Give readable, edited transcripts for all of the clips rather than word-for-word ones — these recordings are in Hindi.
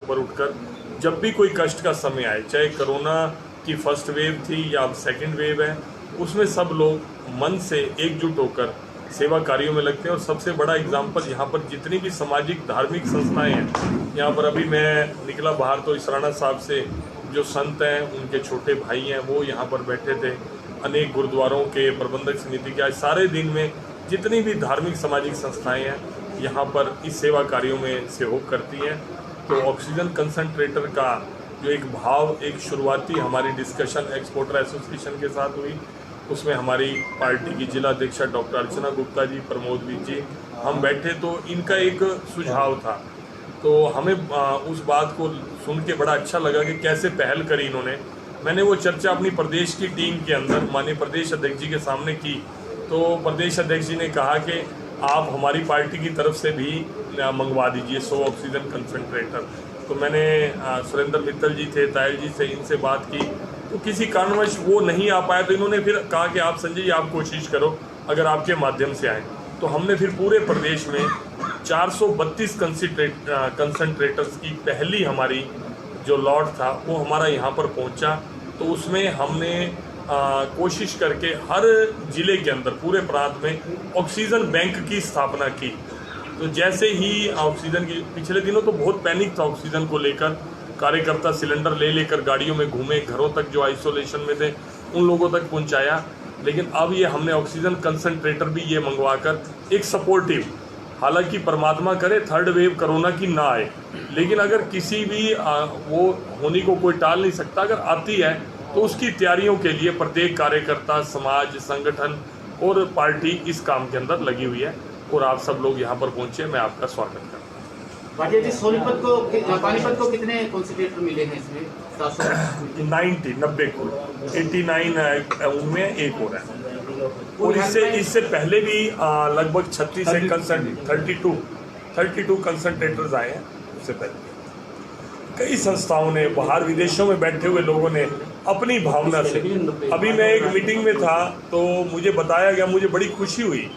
ऊपर उठकर जब भी कोई कष्ट का समय आए, चाहे कोरोना की फर्स्ट वेव थी या अब सेकंड वेव है, उसमें सब लोग मन से एकजुट होकर सेवा कार्यों में लगते हैं। और सबसे बड़ा एग्जाम्पल यहाँ पर जितनी भी सामाजिक धार्मिक संस्थाएं हैं, यहाँ पर अभी मैं निकला बाहर तो इसराना साहब से जो संत हैं, उनके छोटे भाई हैं, वो यहाँ पर बैठे थे। अनेक गुरुद्वारों के प्रबंधक समिति के आज सारे दिन में जितनी भी धार्मिक सामाजिक संस्थाएं हैं यहाँ पर इस सेवा कार्यों में सहयोग करती हैं। तो ऑक्सीजन कंसंट्रेटर का जो एक भाव, एक शुरुआती हमारी डिस्कशन एक्सपोर्टर एसोसिएशन के साथ हुई, उसमें हमारी पार्टी की जिला अध्यक्षा डॉक्टर अर्चना गुप्ता जी, प्रमोद वीर जी, हम बैठे तो इनका एक सुझाव था। तो हमें उस बात को सुन के बड़ा अच्छा लगा कि कैसे पहल करी इन्होंने। मैंने वो चर्चा अपनी प्रदेश की टीम के अंदर माननीय प्रदेश अध्यक्ष जी के सामने की, तो प्रदेश अध्यक्ष जी ने कहा कि आप हमारी पार्टी की तरफ से भी मंगवा दीजिए 100 ऑक्सीजन कंसंट्रेटर। तो मैंने सुरेंद्र मित्तल जी थे, तायल जी से, इनसे बात की, तो किसी कारणवश वो नहीं आ पाया। तो इन्होंने फिर कहा कि आप संजय जी आप कोशिश करो, अगर आपके माध्यम से आए। तो हमने फिर पूरे प्रदेश में 432 कंसंट्रेटर्स की पहली हमारी जो लॉट था वो हमारा यहाँ पर पहुँचा। तो उसमें हमने कोशिश करके हर जिले के अंदर पूरे प्रांत में ऑक्सीजन बैंक की स्थापना की। तो जैसे ही ऑक्सीजन की, पिछले दिनों तो बहुत पैनिक था ऑक्सीजन को लेकर, कार्यकर्ता सिलेंडर ले लेकर गाड़ियों में घूमे, घरों तक जो आइसोलेशन में थे उन लोगों तक पहुंचाया। लेकिन अब ये हमने ऑक्सीजन कंसंट्रेटर भी ये मंगवाकर एक सपोर्टिव, हालांकि परमात्मा करे थर्ड वेव कोरोना की ना आए, लेकिन अगर किसी भी वो होने को कोई टाल नहीं सकता, अगर आती है तो उसकी तैयारियों के लिए प्रत्येक कार्यकर्ता, समाज, संगठन और पार्टी इस काम के अंदर लगी हुई है। और आप सब लोग यहाँ पर पहुँचे, मैं आपका स्वागत करता हूँ। भाटिया जी, पानीपत को कितने कंसंट्रेटर मिले हैं इसमें? 90 को 89 उनमें एक हो रहा है। और इससे पहले भी लगभग 36 से 32 कंसंट्रेटर्स आए हैं। उससे पहले कई संस्थाओं ने, बाहर विदेशों में बैठे हुए लोगों ने अपनी भावना से, अभी मैं एक मीटिंग में था तो मुझे बताया गया, मुझे बड़ी खुशी हुई,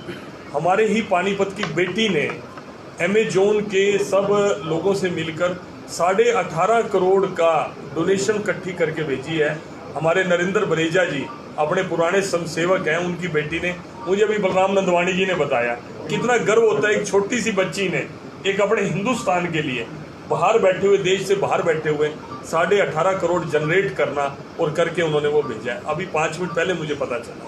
हमारे ही पानीपत की बेटी ने अमेजोन के सब लोगों से मिलकर 18.5 करोड़ का डोनेशन इकट्ठी करके भेजी है। हमारे नरेंद्र बरेजा जी अपने पुराने स्वयंसेवक हैं, उनकी बेटी ने, मुझे अभी बलराम नंदवानी जी ने बताया, कितना गर्व होता है एक छोटी सी बच्ची ने एक अपने हिंदुस्तान के लिए बाहर बैठे हुए, देश से बाहर बैठे हुए 18.5 करोड़ जनरेट करना और करके उन्होंने वो भेजा है। अभी 5 मिनट पहले मुझे पता चला।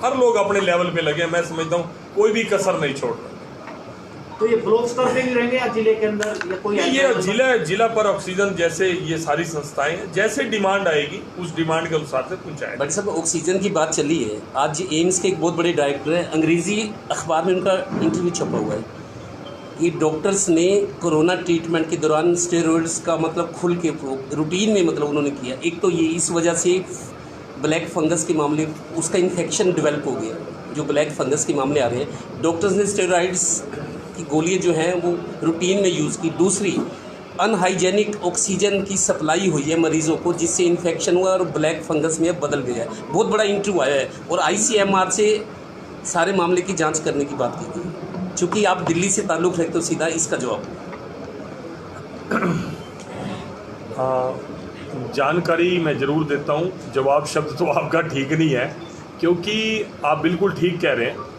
हर लोग अपने लेवल पे लगे, मैं समझता हूँ कोई भी कसर नहीं छोड़ रहा। तो ये ब्लॉक स्तर पे भी रहेंगे या जिले के अंदर या कोई? ये जिला पर ऑक्सीजन जैसे ये सारी संस्थाएं जैसे डिमांड आएगी उस डिमांड के अनुसार से पहुंचाएंगे। बट सब ऑक्सीजन की बात चली है, आज एम्स के एक बहुत बड़े डायरेक्टर हैं, अंग्रेजी अखबार में उनका इंटरव्यू छपा हुआ है कि डॉक्टर्स ने कोरोना ट्रीटमेंट के दौरान स्टेरॉइड्स का मतलब खुल के रूटीन में मतलब उन्होंने किया। एक तो ये इस वजह से ब्लैक फंगस के मामले, उसका इन्फेक्शन डेवलप हो गया, जो ब्लैक फंगस के मामले आ रहे हैं। डॉक्टर्स ने स्टेरॉइड्स की गोलियां जो हैं वो रूटीन में यूज़ की। दूसरी, अनहाइजेनिक ऑक्सीजन की सप्लाई हुई है मरीज़ों को, जिससे इन्फेक्शन हुआ और ब्लैक फंगस में अब बदल गया है। बहुत बड़ा इंटरव्यू आया है और ICMR से सारे मामले की जांच करने की बात की गई। चूँकि आप दिल्ली से ताल्लुक़ रखते हो, सीधा इसका जवाब। जानकारी मैं ज़रूर देता हूँ, जवाब शब्द तो आपका ठीक नहीं है, क्योंकि आप बिल्कुल ठीक कह रहे हैं।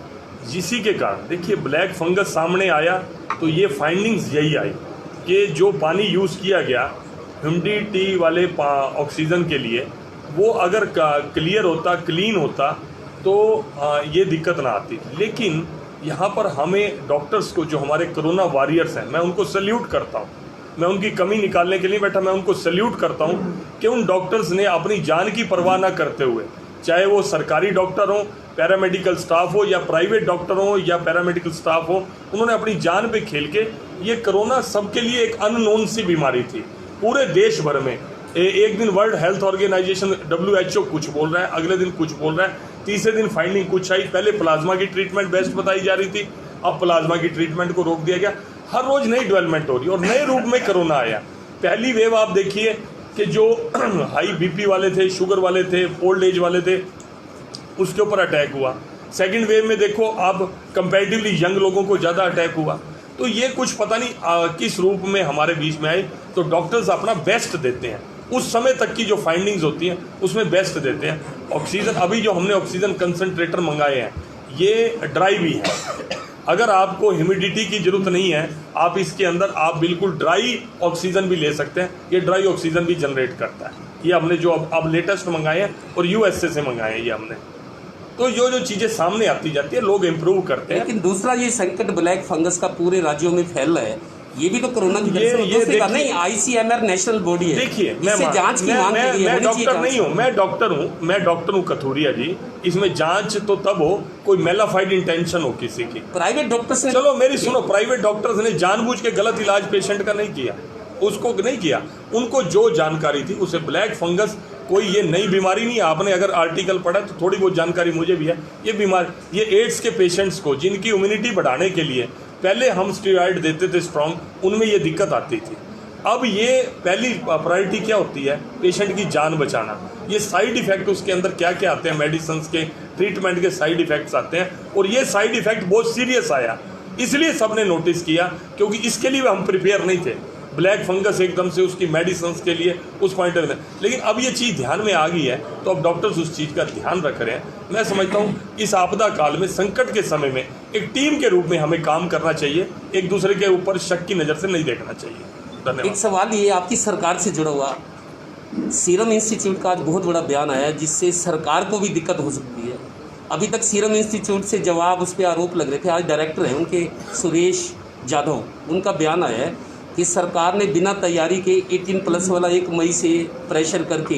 इसी के कारण देखिए ब्लैक फंगस सामने आया तो ये फाइंडिंग्स यही आई कि जो पानी यूज़ किया गया ह्यूमिडिटी वाले ऑक्सीजन के लिए, वो अगर क्लियर होता, क्लीन होता तो ये दिक्कत ना आती। लेकिन यहाँ पर हमें डॉक्टर्स को, जो हमारे कोरोना वॉरियर्स हैं, मैं उनको सल्यूट करता हूँ। मैं उनकी कमी निकालने के लिए बैठा, मैं उनको सल्यूट करता हूँ कि उन डॉक्टर्स ने अपनी जान की परवाह ना करते हुए, चाहे वो सरकारी डॉक्टर हो, पैरामेडिकल स्टाफ हो, या प्राइवेट डॉक्टर हो या पैरामेडिकल स्टाफ हो, उन्होंने अपनी जान पे खेल के, ये कोरोना सबके लिए एक अननोन सी बीमारी थी पूरे देश भर में। एक दिन वर्ल्ड हेल्थ ऑर्गेनाइजेशन WHO कुछ बोल रहा है, अगले दिन कुछ बोल रहा है, तीसरे दिन फाइंडिंग कुछ आई। पहले प्लाज्मा की ट्रीटमेंट बेस्ट बताई जा रही थी, अब प्लाज्मा की ट्रीटमेंट को रोक दिया गया। हर रोज नई डेवलपमेंट हो रही है और नए रूप में कोरोना आया। पहली वेव आप देखिए कि जो हाई BP वाले थे, शुगर वाले थे, ओल्ड एज वाले थे, उसके ऊपर अटैक हुआ। सेकंड वेव में देखो अब कंपैरेटिवली यंग लोगों को ज़्यादा अटैक हुआ। तो ये कुछ पता नहीं किस रूप में हमारे बीच में आए। तो डॉक्टर्स अपना बेस्ट देते हैं, उस समय तक की जो फाइंडिंग्स होती हैं उसमें बेस्ट देते हैं। ऑक्सीजन, अभी जो हमने ऑक्सीजन कंसनट्रेटर मंगाए हैं ये ड्राई भी है। अगर आपको ह्यूमिडिटी की ज़रूरत नहीं है, आप इसके अंदर आप बिल्कुल ड्राई ऑक्सीजन भी ले सकते हैं। ये ड्राई ऑक्सीजन भी जनरेट करता है। ये हमने जो अब लेटेस्ट मंगाए हैं और यूएसए से मंगाए हैं ये हमने। तो जो चीज़ें सामने आती जाती है लोग इम्प्रूव करते हैं। लेकिन दूसरा ये संकट ब्लैक फंगस का पूरे राज्यों में फैल रहा है, ये भी तो कोरोना की वजह से। दूसरी बात नहीं, आईसीएमआर नेशनल बॉडी है, देखिए इससे जांच की मांग की गई है। मैं डॉक्टर नहीं हूँ, मैं डॉक्टर हूँ कथूरिया जी। इसमें जांच तो तब हो कोई मेलाफाइड इंटेंशन हो किसी की। प्राइवेट डॉक्टर्स ने, चलो मेरी सुनो, प्राइवेट डॉक्टर्स ने जानबूझ के गलत इलाज पेशेंट का नहीं किया, उसको नहीं किया। उनको जो जानकारी थी उसे, ब्लैक फंगस कोई ये नई बीमारी नहीं है। आपने अगर आर्टिकल पढ़ा तो थोड़ी बहुत जानकारी मुझे भी है। ये बीमारी, ये एड्स के पेशेंट्स को जिनकी इम्यूनिटी बढ़ाने के लिए पहले हम स्टेरॉइड देते थे स्ट्रॉन्ग, उनमें ये दिक्कत आती थी। अब ये पहली प्रायोरिटी क्या होती है, पेशेंट की जान बचाना। ये साइड इफेक्ट उसके अंदर क्या क्या आते हैं, मेडिसिन के ट्रीटमेंट के साइड इफेक्ट्स आते हैं, और ये साइड इफेक्ट बहुत सीरियस आया, इसलिए सबने नोटिस किया, क्योंकि इसके लिए हम प्रिपेयर नहीं थे। ब्लैक फंगस एकदम से उसकी मेडिसिन के लिए उस पॉइंट ऑफ व्यू, लेकिन अब ये चीज़ ध्यान में आ गई है तो अब डॉक्टर्स उस चीज़ का ध्यान रख रहे हैं। मैं समझता हूँ इस आपदा काल में, संकट के समय में एक टीम के रूप में हमें काम करना चाहिए, एक दूसरे के ऊपर शक की नज़र से नहीं देखना चाहिए। धन्यवाद। एक सवाल ये आपकी सरकार से जुड़ा हुआ, सीरम इंस्टीट्यूट का आज बहुत बड़ा बयान आया है जिससे सरकार को भी दिक्कत हो सकती है। अभी तक सीरम इंस्टीट्यूट से जवाब, उस पर आरोप लग रहे थे। आज डायरेक्टर हैं उनके सुरेश जाधव, उनका बयान आया है कि सरकार ने बिना तैयारी के 18+ वाला 1 मई से प्रेशर करके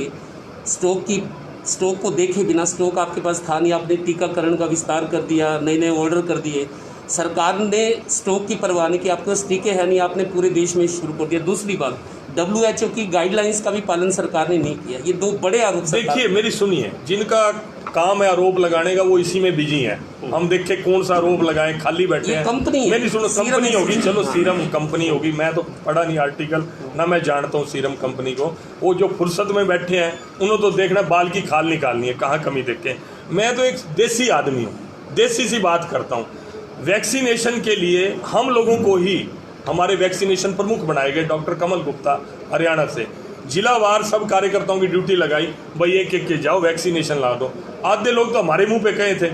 स्टॉक को देखे बिना, स्टॉक आपके पास था नहीं, आपने टीकाकरण का विस्तार कर दिया, नए नए ऑर्डर कर दिए। सरकार ने स्टॉक की परवाह नहीं की, आपके पास टीके हैं नहीं, आपने पूरे देश में शुरू कर दिया। दूसरी बात, WHO की गाइडलाइंस का भी पालन सरकार ने नहीं किया। ये 2 बड़े आरोप। देखिए मेरी सुनिए, जिनका काम है आरोप लगाने का वो इसी में बिजी है। हम देखे कौन सा आरोप लगाएं, खाली बैठे हैं। कंपनी, मेरी सुनो, कंपनी होगी, चलो सीरम कंपनी होगी, मैं तो पढ़ा नहीं आर्टिकल ना, मैं जानता हूँ सीरम कंपनी को। वो जो फुर्सत में बैठे हैं उन्होंने तो देखना बाल की खाल निकालनी है, कहाँ कमी देखे। मैं तो एक देसी आदमी हूँ, देसी सी बात करता हूँ। वैक्सीनेशन के लिए हम लोगों को ही हमारे वैक्सीनेशन प्रमुख बनाए गए, डॉक्टर कमल गुप्ता हरियाणा से, जिलावार सब कार्यकर्ताओं की ड्यूटी लगाई, भाई एक एक के जाओ वैक्सीनेशन ला दो। आधे लोग तो हमारे मुंह पे कहे थे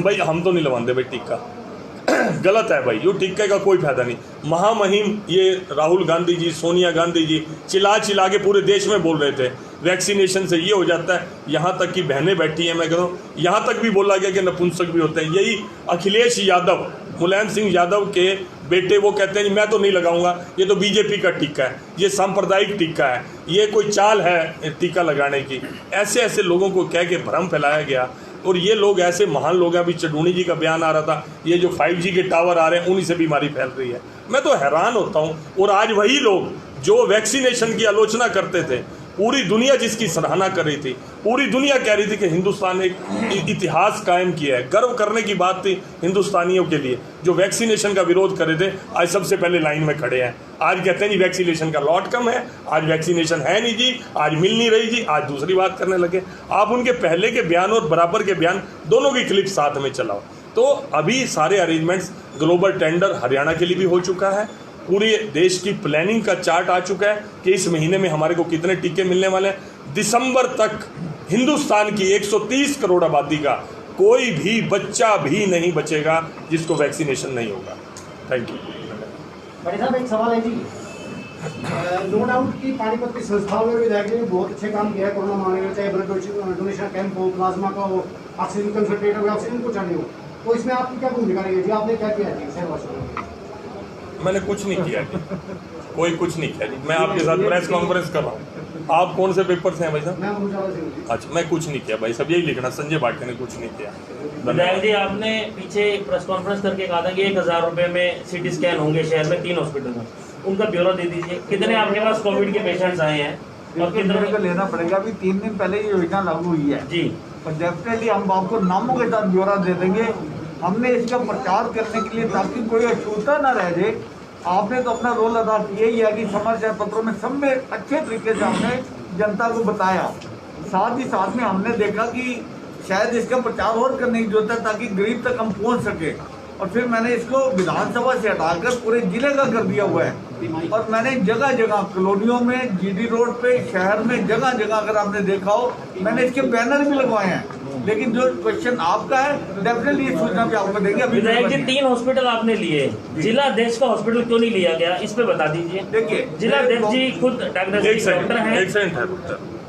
भाई हम तो नहीं लगवाते भाई टीका गलत है भाई, ये टीके का कोई फायदा नहीं। महामहिम ये राहुल गांधी जी, सोनिया गांधी जी चिल्ला के पूरे देश में बोल रहे थे वैक्सीनेशन से ये हो जाता है। यहाँ तक कि बहनें बैठी हैं, मैं कहता हूँ यहाँ तक भी बोला गया कि नपुंसक भी होते हैं। यही अखिलेश यादव, मुलायम सिंह यादव के बेटे, वो कहते हैं मैं तो नहीं लगाऊंगा, ये तो बीजेपी का टीका है, ये सांप्रदायिक टीका है, ये कोई चाल है टीका लगाने की। ऐसे ऐसे लोगों को कह के भ्रम फैलाया गया, और ये लोग ऐसे महान लोग हैं। अभी चडूनी जी का बयान आ रहा था, ये जो 5G के टावर आ रहे हैं उन्हीं से बीमारी फैल रही है। मैं तो हैरान होता हूँ। और आज वही लोग जो वैक्सीनेशन की आलोचना करते थे, पूरी दुनिया जिसकी सराहना कर रही थी, पूरी दुनिया कह रही थी कि हिंदुस्तान ने एक इतिहास कायम किया है, गर्व करने की बात थी हिंदुस्तानियों के लिए, जो वैक्सीनेशन का विरोध कर रहे थे आज सबसे पहले लाइन में खड़े हैं। आज कहते हैं जी वैक्सीनेशन का लॉट कम है, आज वैक्सीनेशन है नहीं जी, आज मिल नहीं रही जी, आज दूसरी बात करने लगे। आप उनके पहले के बयान और बराबर के बयान दोनों की क्लिप साथ में चलाओ। तो अभी सारे अरेंजमेंट्स, ग्लोबल टेंडर हरियाणा के लिए भी हो चुका है, पूरे देश की प्लानिंग का चार्ट आ चुका है कि इस महीने में हमारे को कितने टीके मिलने वाले हैं। दिसंबर तक हिंदुस्तान की 130 करोड़ आबादी का कोई भी बच्चा भी नहीं बचेगा जिसको वैक्सीनेशन नहीं होगा। Thank you. भाई साहब एक सवाल है जी, नो डाउट कि पानीपत की संस्थाओं में विधायक ने बहुत अच्छे काम किया है कोरोना महामारी में, चाहे ब्लड डोनेशन कैंप हो, प्लाज्मा का हो, ऑक्सीजन कंसंट्रेटर हो, ऑक्सीजन पहुँचाने हो, तो इसमें आपकी क्या भूमिका रहेगी जी? आपने क्या किया जी शहरवासियों में? मैंने कुछ नहीं किया जी, कोई कुछ नहीं किया जी। मैं आपके साथ प्रेस कॉन्फ्रेंस कर रहा हूँ। आप कौन से पेपर से हैं भाई साहब? मैं उजाला से हूँ। अच्छा, मैं कुछ नहीं किया भाई साहब, यही लिखना, संजय भाटिया ने कुछ नहीं किया। विधायक जी, आपने पीछे प्रेस कॉन्फ्रेंस करके कहा था कि 1000 रुपए में CT स्कैन होंगे शहर में 3 हॉस्पिटल में, उनका ब्यौरा दे दीजिए। कितने आपके पास कोविड के पेशेंट्स आए हैं और कितने को लेना पड़ेगा? अभी 3 दिन पहले ये योजना लागू हुई है जी, और डेफिनेटली हम आपको नामों के साथ ब्यौरा दे देंगे। हमने इसका प्रचार करने के लिए, ताकि कोई अछूता ना रह जाए, आपने तो अपना रोल अदा किया ही है कि समाचार पत्रों में सब में अच्छे तरीके से हमने जनता को बताया। साथ ही साथ में हमने देखा कि शायद इसका प्रचार और करने की जरूरत है ताकि गरीब तक हम पहुंच सके। और फिर मैंने इसको विधानसभा से हटाकर पूरे जिले का कर दिया हुआ है। और मैंने जगह जगह कॉलोनियों में, जीडी रोड पे, शहर में, जगह जगह अगर आपने देखा हो, मैंने इसके बैनर भी लगवाए हैं। लेकिन जो क्वेश्चन आपका है, डेफिनेटली ये सूचना भी आपको देंगे। अभी विधायक जी 3 हॉस्पिटल आपने लिए, जिला अध्यक्ष का हॉस्पिटल क्यों नहीं लिया गया, इस पे बता दीजिए। देखिए, जिला अध्यक्ष जी खुद डायग्नोस्टिक डॉक्टर हैं। एक सेकंड है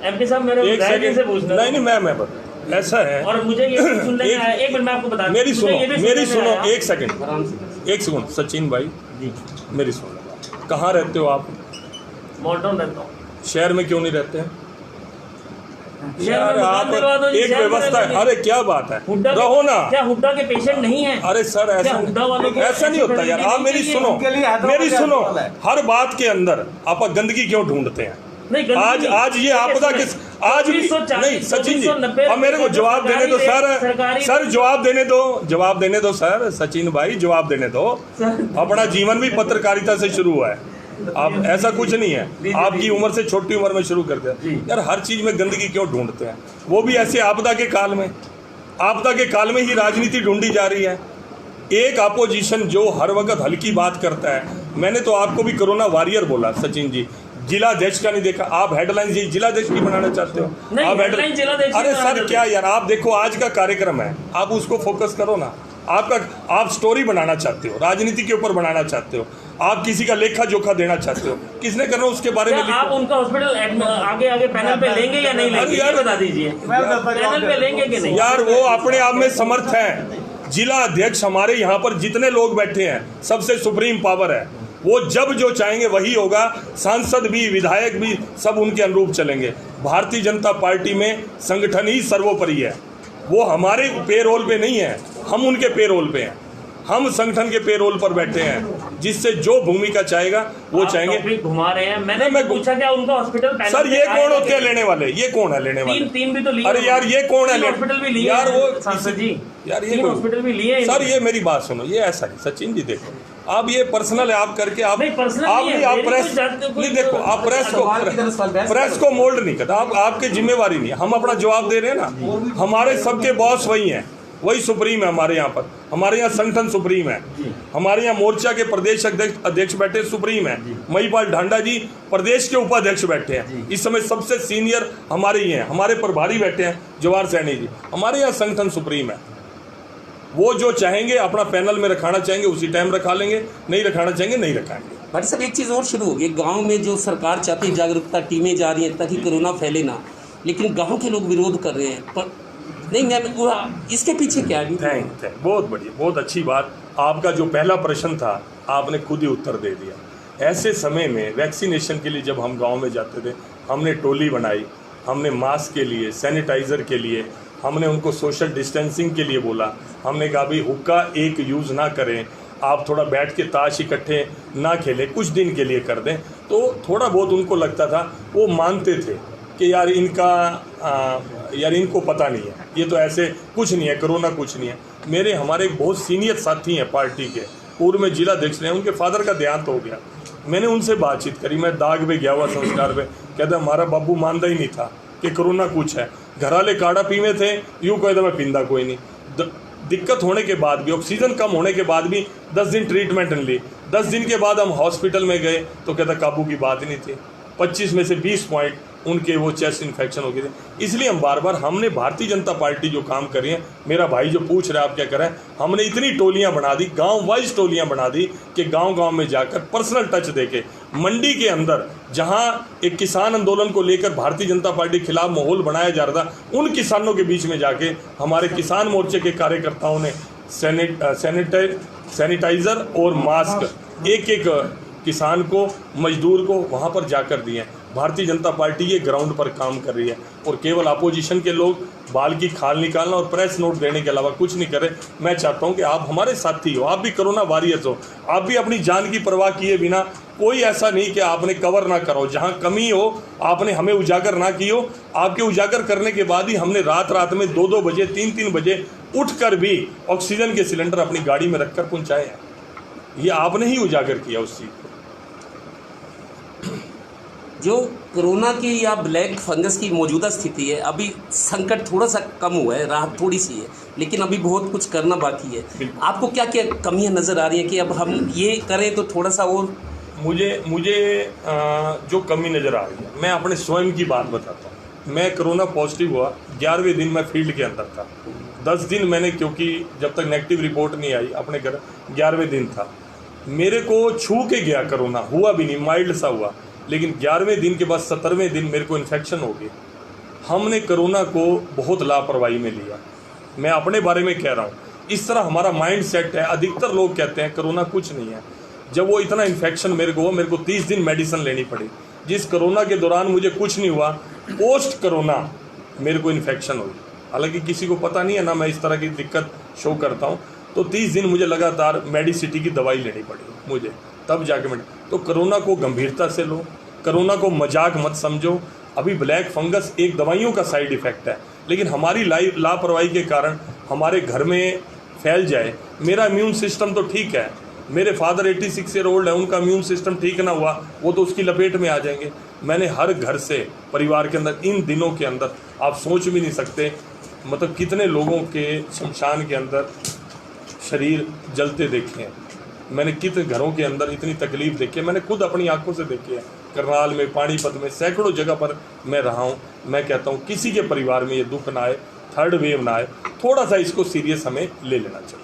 एमपी साहब, मेरे विधायक जी से पूछना। नहीं मैं ऐसा है। और मुझे ये भी सुनने में आया, एक मिनट मैं आपको बता दूं, मेरी सुनो एक आराम सेकंड सचिन भाई जी, मेरी सुनो। कहाँ रहते हो आप? मॉल्टन रहता हूँ। शहर में क्यों नहीं रहते हैं? यार आप एक व्यवस्था है। अरे क्या बात है, रहो ना। क्या हुड्डा के पेशेंट नहीं है? अरे सर ऐसा नहीं होता यार। आप मेरी सुनो हर बात के अंदर आप गंदगी क्यों ढूंढते हैं? आज ये आपदा किस आज भी नहीं सचिन जी, अब मेरे को जवाब देने दो सर जवाब देने दो सर। सचिन भाई जवाब देने दो। अपना जीवन भी पत्रकारिता से शुरू हुआ है। आप ऐसा कुछ नहीं है, आपकी उम्र से छोटी उम्र में शुरू करते हैं यार। हर चीज में गंदगी क्यों ढूंढते हैं? वो भी ऐसे आपदा के काल में ही राजनीति ढूंढी जा रही है। एक अपोजिशन जो हर वक्त हल्की बात करता है। मैंने तो आपको भी कोरोना वॉरियर बोला सचिन जी। जिला अध्यक्ष का नहीं देखा आप, हेडलाइन जी जिला अध्यक्ष की बनाना चाहते हो आप हेडलाइन। अरे सर क्या यार, आप देखो आज का कार्यक्रम है, आप उसको फोकस करो ना। आप स्टोरी बनाना चाहते हो, राजनीति के ऊपर बनाना चाहते हो, आप किसी का लेखा जोखा देना चाहते हो, किसने करना उसके बारे में आप उनका हॉस्पिटल आगे पैनल पे लेंगे या नहीं लेंगे? यार बता दीजिए, पैनल पे लेंगे कि नहीं? यार वो अपने आप में समर्थ है। जिला अध्यक्ष हमारे यहाँ पर जितने लोग बैठे हैं सबसे सुप्रीम पावर है। वो जब जो चाहेंगे वही होगा। सांसद भी, विधायक भी सब उनके अनुरूप चलेंगे। भारतीय जनता पार्टी में संगठन ही सर्वोपरि है। वो हमारे पेरोल पे नहीं है, हम उनके पेरोल पे हैं। हम संगठन के पेरोल पर बैठे हैं, जिससे जो भूमिका चाहेगा वो चाहेंगे। घुमा रहे हैं। मैंने पूछा क्या उनका हॉस्पिटल सर ये कौन होते हैं लेने वाले? ये कौन है लेने वाले? तीन भी तो लिए। अरे यार ये कौन है? हॉस्पिटल भी लिए यार वो सांसद जी, यार ये हॉस्पिटल भी लिए। सर ये मेरी बात सुनो, ये ऐसा नहीं सचिन जी। देखो आप ये पर्सनल है, आप करके आप प्रेस नहीं देखो, आप प्रेस को मोल्ड नहीं करता। आपकी जिम्मेवारी नहीं है। हम अपना जवाब दे रहे हैं ना। हमारे सबके बॉस वही हैं, वही सुप्रीम है हमारे यहाँ पर। हमारे यहाँ संगठन सुप्रीम है। हमारे यहाँ मोर्चा के प्रदेश अध्यक्ष बैठे सुप्रीम है। महिपाल ढांडा जी प्रदेश के उपाध्यक्ष बैठे हैं। इस समय सबसे सीनियर हमारे ही हैं। हमारे प्रभारी बैठे हैं जवाहर सैनी जी। हमारे यहाँ संगठन सुप्रीम है। वो जो चाहेंगे अपना पैनल में रखाना चाहेंगे उसी टाइम रखा लेंगे, नहीं रखाना चाहेंगे नहीं रखाएंगे। भाई साहब एक चीज़ और शुरू हो गई। गाँव में जो सरकार चाहती है जागरूकता टीमें जा रही हैं ताकि कोरोना फैले ना, लेकिन गाँव के लोग विरोध कर रहे हैं। पर नहीं मैं इसके पीछे क्या है? थैंक बहुत बढ़िया, बहुत अच्छी बात। आपका जो पहला प्रश्न था आपने खुद ही उत्तर दे दिया। ऐसे समय में वैक्सीनेशन के लिए जब हम गांव में जाते थे, हमने टोली बनाई, हमने मास्क के लिए, सैनिटाइज़र के लिए, हमने उनको सोशल डिस्टेंसिंग के लिए बोला। हमने कहा भाई हुक्का एक यूज़ ना करें, आप थोड़ा बैठ के ताश इकट्ठे ना खेलें, कुछ दिन के लिए कर दें। तो थोड़ा बहुत उनको लगता था, वो मानते थे कि यार इनको पता नहीं है, ये तो ऐसे कुछ नहीं है, कोरोना कुछ नहीं है। हमारे एक बहुत सीनियर साथी हैं पार्टी के, पूर्व में जिला अध्यक्ष रहे, उनके फादर का देहांत हो गया। मैंने उनसे बातचीत करी, मैं दाग पे गया हुआ संस्कार पे, कहता हमारा बाबू मानता ही नहीं था कि कोरोना कुछ है। घराले काढ़ा पीवे थे, यूँ कहता मैं पींदा कोई नहीं। दिक्कत होने के बाद भी, ऑक्सीजन कम होने के बाद भी 10 दिन ट्रीटमेंट ली। 10 दिन के बाद हम हॉस्पिटल में गए तो कहता काबू की बात ही नहीं थी। 25 में से 20 पॉइंट उनके वो चेस्ट इन्फेक्शन हो गए थे। इसलिए हम बार बार, हमने भारतीय जनता पार्टी जो काम कर रही है, मेरा भाई जो पूछ रहा है आप क्या कर रहे हैं, हमने इतनी टोलियां बना दी, गांव वाइज टोलियां बना दी कि गांव-गांव में जाकर पर्सनल टच देके, मंडी के अंदर जहां एक किसान आंदोलन को लेकर भारतीय जनता पार्टी के खिलाफ माहौल बनाया जा रहा था, उन किसानों के बीच में जाके हमारे किसान मोर्चे के कार्यकर्ताओं ने सैनिटाइज़र और मास्क एक किसान को, मजदूर को वहाँ पर जाकर दिए। भारतीय जनता पार्टी ये ग्राउंड पर काम कर रही है और केवल अपोजिशन के लोग बाल की खाल निकालना और प्रेस नोट देने के अलावा कुछ नहीं करे। मैं चाहता हूँ कि आप हमारे साथी हो, आप भी कोरोना वॉरियर्स हो, आप भी अपनी जान की परवाह किए बिना, कोई ऐसा नहीं कि आपने कवर ना करो, जहाँ कमी हो आपने हमें उजागर ना की हो। आपके उजागर करने के बाद ही हमने रात में 2-2 बजे 3-3 बजे उठकर भी ऑक्सीजन के सिलेंडर अपनी गाड़ी में रखकर पहुँचाए हैं। ये आपने ही उजागर किया उस चीज़ को। जो कोरोना की या ब्लैक फंगस की मौजूदा स्थिति है, अभी संकट थोड़ा सा कम हुआ है, राहत थोड़ी सी है, लेकिन अभी बहुत कुछ करना बाकी है। आपको क्या क्या कमियां नज़र आ रही हैं कि अब हम ये करें तो थोड़ा सा और? मुझे जो कमी नज़र आ रही है, मैं अपने स्वयं की बात बताता हूँ। मैं कोरोना पॉजिटिव हुआ 11वें दिन मैं फील्ड के अंदर था। 10 दिन मैंने, क्योंकि जब तक नेगेटिव रिपोर्ट नहीं आई, अपने घर 11वें दिन था, मेरे को छू के गया कोरोना, हुआ भी नहीं, माइल्ड सा हुआ, लेकिन 11वें दिन के बाद 17वें दिन मेरे को इन्फेक्शन हो गई। हमने कोरोना को बहुत लापरवाही में लिया। मैं अपने बारे में कह रहा हूँ, इस तरह हमारा माइंड सेट है। अधिकतर लोग कहते हैं कोरोना कुछ नहीं है। जब वो इतना इन्फेक्शन मेरे को हुआ, मेरे को 30 दिन मेडिसिन लेनी पड़ी। जिस कोरोना के दौरान मुझे कुछ नहीं हुआ, पोस्ट कोरोना मेरे को इन्फेक्शन हुई। हालांकि किसी को पता नहीं है ना, मैं इस तरह की दिक्कत शो करता हूँ। तो 30 दिन मुझे लगातार मेडिसिटी की दवाई लेनी पड़ी मुझे, तब जाके मैं। तो कोरोना को गंभीरता से लो, कोरोना को मजाक मत समझो। अभी ब्लैक फंगस एक दवाइयों का साइड इफ़ेक्ट है, लेकिन हमारी लापरवाही के कारण हमारे घर में फैल जाए। मेरा इम्यून सिस्टम तो ठीक है, मेरे फादर 86 ईयर ओल्ड है, उनका इम्यून सिस्टम ठीक ना हुआ, वो तो उसकी लपेट में आ जाएंगे। मैंने हर घर से, परिवार के अंदर, इन दिनों के अंदर आप सोच भी नहीं सकते, मतलब कितने लोगों के शमशान के अंदर शरीर जलते देखे हैं। मैंने कितने घरों के अंदर इतनी तकलीफ़ देखी है, मैंने खुद अपनी आंखों से देखी है। करनाल में, पानीपत में, सैकड़ों जगह पर मैं रहा हूँ। मैं कहता हूँ किसी के परिवार में ये दुख ना आए, थर्ड वेव ना आए। थोड़ा सा इसको सीरियस हमें ले लेना चाहिए।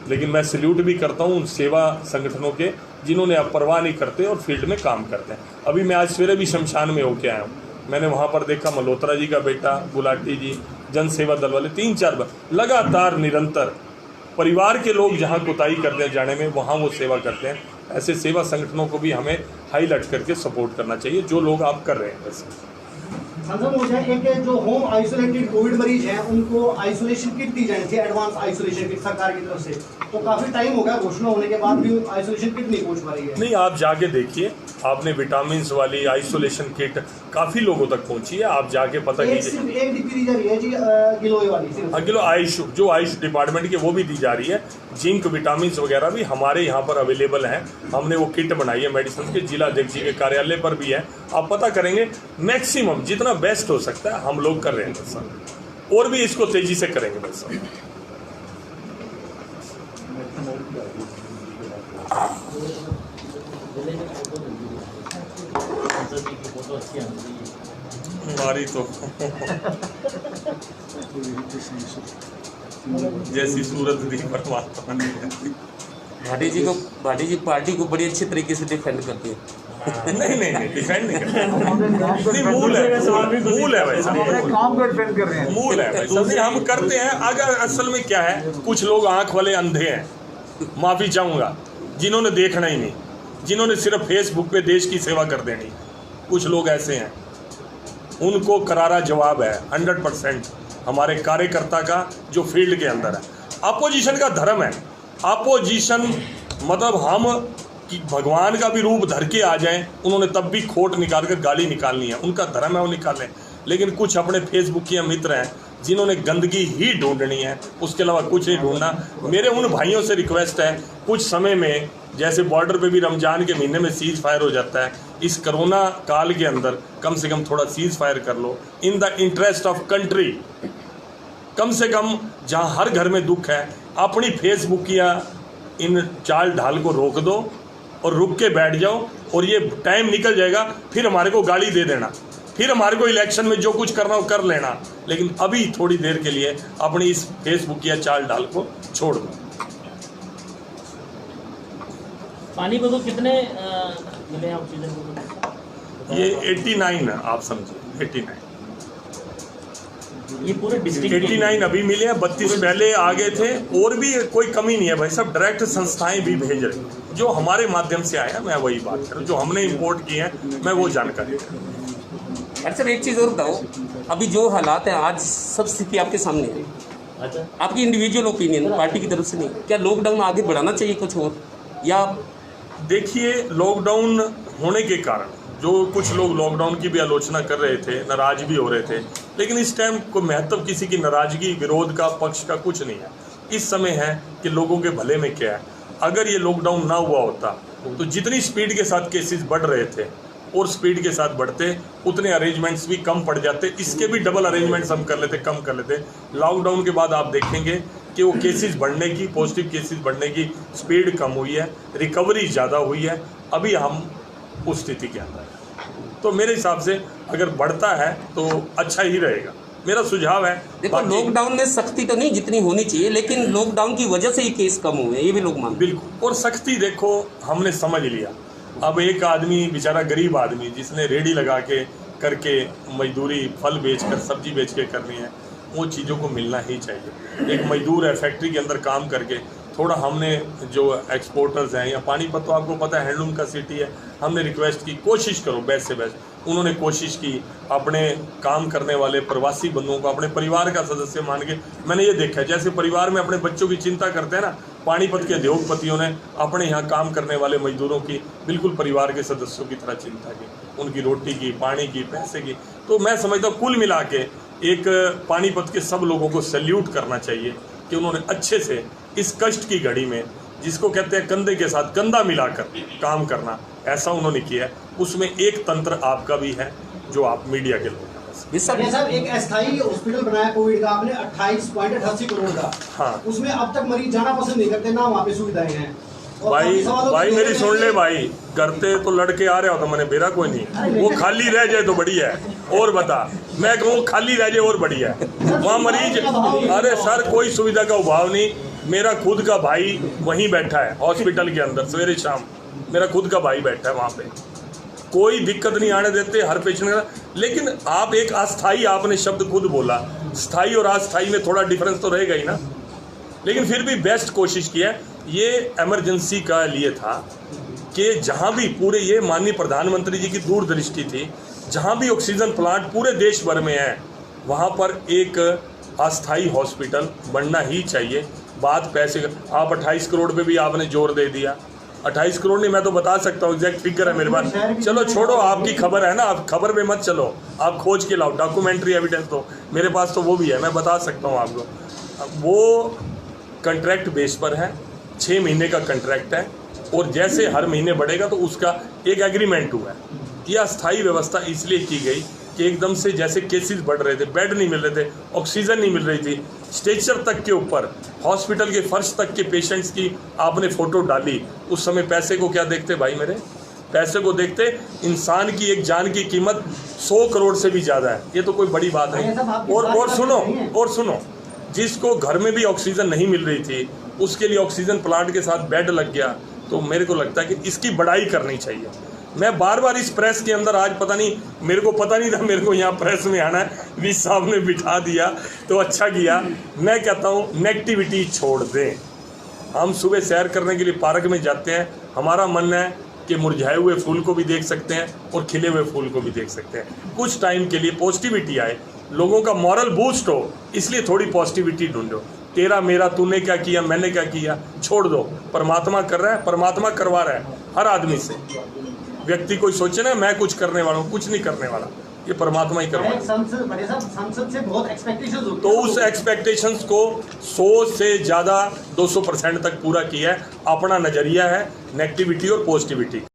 लेकिन मैं सल्यूट भी करता हूँ उन सेवा संगठनों के जिन्होंने अब परवाह नहीं करते और फील्ड में काम करते हैं। अभी मैं आज सवेरे भी शमशान में होके आया हूँ। मैंने वहाँ पर देखा मल्होत्रा जी का बेटा, गुलाटी जी, जन सेवा दल वाले 3-4 बार लगातार निरंतर परिवार के लोग जहाँ कोताही करते हैं जाने में, वहाँ वो सेवा करते हैं। ऐसे सेवा संगठनों को भी हमें हाईलाइट करके सपोर्ट करना चाहिए, जो लोग आप कर रहे हैं। वैसे संसद मुझे एक जो होम आइसोलेटेड कोविड मरीज हैं उनको आइसोलेशन किट दी जानी चाहिए, एडवांस आइसोलेशन किट सरकार की तरफ से। तो काफी टाइम हो गया घोषणा होने के बाद भी आइसोलेशन किट नहीं पहुंच पा रही है। नहीं, आप जाके देखिए, आपने विटामिन वाली आइसोलेशन किट काफ़ी लोगों तक पहुंची है। आप जाके पता कीजिए। एक डिब्बी दी जा रही है जी, गिलोय वाली सिर्फ। अगिलो आयुष डिपार्टमेंट की वो भी दी जा रही है। जिंक, विटामिन वगैरह भी हमारे यहाँ पर अवेलेबल हैं। हमने वो किट बनाई है मेडिसिन के, जिला अध्यक्ष जी के कार्यालय पर भी है। आप पता करेंगे, मैक्सिमम जितना बेस्ट हो सकता है हम लोग कर रहे हैं बस, और भी इसको तेजी से करेंगे बस। हमारी तो जैसी सूरत दी परमात्मा ने। भाटी जी पार्टी को बड़ी अच्छे तरीके से डिफेंड करती है। नहीं डिफेंड नहीं करते। नहीं, मूल है भाई साहब, काम को डिफेंड कर रहे हैं। मूल है भाई साहब, हम करते हैं। अगर असल में क्या है, कुछ लोग आंख वाले अंधे हैं, माफ़ी चाहूँगा, जिन्होंने देखना ही नहीं, जिन्होंने सिर्फ फेसबुक पे देश की सेवा कर देनी। कुछ लोग ऐसे हैं, उनको करारा जवाब है 100% हमारे कार्यकर्ता का जो फील्ड के अंदर है। अपोजिशन का धर्म है। अपोजिशन मतलब हम कि भगवान का भी रूप धर के आ जाएं, उन्होंने तब भी खोट निकाल कर गाली निकालनी है, उनका धर्म है, वो निकालें। लेकिन कुछ अपने फेसबुकिया मित्र हैं जिन्होंने गंदगी ही ढूंढनी है, उसके अलावा कुछ नहीं ढूंढना। मेरे उन भाइयों से रिक्वेस्ट है, कुछ समय में जैसे बॉर्डर पे भी रमज़ान के महीने में सीज़ फायर हो जाता है, इस कोरोना काल के अंदर कम से कम थोड़ा सीज़ फायर कर लो in the interest of country. कम से कम जहाँ हर घर में दुख है, अपनी फेसबुकिया इन चाल ढाल को रोक दो और रुक के बैठ जाओ, और ये टाइम निकल जाएगा, फिर हमारे को गाली दे देना, फिर हमारे को इलेक्शन में जो कुछ करना हो कर लेना। लेकिन अभी थोड़ी देर के लिए अपनी इस फेसबुकिया चाल ढाल को छोड़ दो। पानी को तो कितने मिले हैं ऑक्सीजन को? ये 89 है, आप समझिए 89। ये पूरे डिस्ट्रिक्ट 89 अभी मिले हैं, 32 पहले आ गए थे। और भी कोई कमी नहीं है भाई साहब, डायरेक्ट संस्थाएं भी भेज रही हैं जो हमारे माध्यम से आया। मैं वही बात कर रहा हूँ, जो हमने इंपोर्ट किए हैं, मैं वो जानकारी दे रहा हूँ। अच्छा सर, एक चीज़ और बताओ, अभी जो हालात हैं आज, सब स्थिति आपके सामने है। अच्छा, आपकी इंडिविजुअल ओपिनियन, पार्टी की तरफ से नहीं, क्या लॉकडाउन आगे बढ़ाना चाहिए कुछ और, या? देखिए, लॉकडाउन होने के कारण जो कुछ लोग लॉकडाउन की भी आलोचना कर रहे थे, नाराज भी हो रहे थे, लेकिन इस टाइम कोई महत्व किसी की नाराजगी, विरोध का, पक्ष का कुछ नहीं है। इस समय है कि लोगों के भले में क्या है। अगर ये लॉकडाउन ना हुआ होता तो जितनी स्पीड के साथ केसेस बढ़ रहे थे, और स्पीड के साथ बढ़ते, उतने अरेंजमेंट्स भी कम पड़ जाते। इसके भी डबल अरेंजमेंट्स हम कर लेते, कम कर लेते। लॉकडाउन के बाद आप देखेंगे कि वो केसेस बढ़ने की, पॉजिटिव केसेस बढ़ने की स्पीड कम हुई है, रिकवरी ज़्यादा हुई है। अभी हम उस स्थिति के अंदर हैं। तो मेरे हिसाब से अगर बढ़ता है तो अच्छा ही रहेगा, मेरा सुझाव है। देखो, लॉकडाउन में सख्ती तो नहीं जितनी होनी चाहिए, लेकिन लॉकडाउन की वजह से ही केस कम हुए, ये भी लोग मानते हैं। बिल्कुल, और सख्ती देखो हमने समझ लिया। अब एक आदमी बेचारा गरीब आदमी जिसने रेडी लगा के करके मजदूरी फल बेचकर सब्जी बेच के करनी है, वो चीज़ों को मिलना ही चाहिए। एक मजदूर है फैक्ट्री के अंदर काम करके, थोड़ा हमने जो एक्सपोर्टर्स हैं या पानीपत तो आपको पता है हैंडलूम का सिटी है, हमने रिक्वेस्ट की कोशिश करो बेस्ट से बेस्ट। उन्होंने कोशिश की, अपने काम करने वाले प्रवासी बंधुओं को अपने परिवार का सदस्य मान के। मैंने ये देखा है जैसे परिवार में अपने बच्चों की चिंता करते हैं ना, पानीपत के उद्योगपतियों ने अपने यहाँ काम करने वाले मजदूरों की बिल्कुल परिवार के सदस्यों की तरह चिंता की, उनकी रोटी की, पानी की, पैसे की। तो मैं समझता हूँ कुल मिला के एक पानीपत के सब लोगों को सैल्यूट करना चाहिए कि उन्होंने अच्छे से इस कष्ट की घड़ी में, जिसको कहते हैं कंधे के साथ कंधा मिलाकर काम करना, ऐसा उन्होंने किया है। उसमें एक तंत्र आपका भी है जो आप मीडिया के लोग हैं। बढ़िया साहब, एक अस्थायी हॉस्पिटल बनाया कोविड का आपने 28.88 करोड़ का। हाँ, उसमें अब तक मरीज जाना पसंद नहीं करते ना, वहाँ पे सुविधाएं हैं। भाई मेरी सुन ले भाई, करते तो लड़के आ रहे हो तो मैंने बेरा कोई नहीं, वो खाली रह जाए तो बढ़िया है। और बता, मैं कहूँ खाली रह जाए और बढ़िया है वहाँ मरीज। अरे सर, कोई सुविधा का अभाव नहीं। मेरा खुद का भाई वहीं बैठा है हॉस्पिटल के अंदर, सवेरे शाम मेरा खुद का भाई बैठा है वहाँ पे, कोई दिक्कत नहीं आने देते हर पेशेंट का। लेकिन आप एक अस्थाई, आपने शब्द खुद बोला, स्थाई और अस्थाई में थोड़ा डिफरेंस तो रहेगा ही ना, लेकिन फिर भी बेस्ट कोशिश किया। ये इमरजेंसी का लिए था कि जहाँ भी पूरे, ये माननीय प्रधानमंत्री जी की दूरदृष्टि थी, जहाँ भी ऑक्सीजन प्लांट पूरे देश भर में है वहाँ पर एक अस्थाई हॉस्पिटल बनना ही चाहिए। बात पैसे का, आप 28 करोड़ पे भी आपने जोर दे दिया। 28 करोड़ नहीं, मैं तो बता सकता हूँ, एग्जैक्ट फिगर है मेरे पास। चलो छोड़ो, आपकी खबर है ना, आप खबर पे मत चलो, आप खोज के लाओ, डॉक्यूमेंट्री एविडेंस दो, मेरे पास तो वो भी है, मैं बता सकता हूँ आपको। वो कंट्रैक्ट बेस पर है, 6 महीने का कंट्रैक्ट है, और जैसे हर महीने बढ़ेगा तो उसका एक एग्रीमेंट हुआ है। यह अस्थायी व्यवस्था इसलिए की गई कि एकदम से जैसे केसेस बढ़ रहे थे, बेड नहीं मिल रहे थे, ऑक्सीजन नहीं मिल रही थी, स्ट्रेचर तक के ऊपर, हॉस्पिटल के फर्श तक के पेशेंट्स की आपने फ़ोटो डाली। उस समय पैसे को क्या देखते भाई मेरे, पैसे को देखते। इंसान की एक जान की कीमत 100 करोड़ से भी ज़्यादा है, ये तो कोई बड़ी बात नहीं। और सुनो, जिसको घर में भी ऑक्सीजन नहीं मिल रही थी उसके लिए ऑक्सीजन प्लांट के साथ बेड लग गया। तो मेरे को लगता है कि इसकी बड़ाई करनी चाहिए। मैं बार बार इस प्रेस के अंदर, आज पता नहीं, मेरे को पता नहीं था मेरे को यहाँ प्रेस में आना है, विज साहब ने बिठा दिया तो अच्छा किया। मैं कहता हूँ नेगेटिविटी छोड़ दें। हम सुबह सैर करने के लिए पार्क में जाते हैं, हमारा मन है कि मुरझाए हुए फूल को भी देख सकते हैं और खिले हुए फूल को भी देख सकते हैं। कुछ टाइम के लिए पॉजिटिविटी आए, लोगों का मॉरल बूस्ट हो, इसलिए थोड़ी पॉजिटिविटी ढूंढो। तेरा मेरा, तूने क्या किया, मैंने क्या किया, छोड़ दो। परमात्मा कर रहा है, परमात्मा करवा रहा है हर आदमी से। व्यक्ति कोई सोचे ना मैं कुछ करने वाला हूँ, कुछ नहीं करने वाला, ये परमात्मा ही करवा रहा है। संसद से बहुत एक्सपेक्टेशंस होती तो उस एक्सपेक्टेशंस को 100 से ज़्यादा 200% तक पूरा किया है। अपना नज़रिया है नेगेटिविटी और पॉजिटिविटी।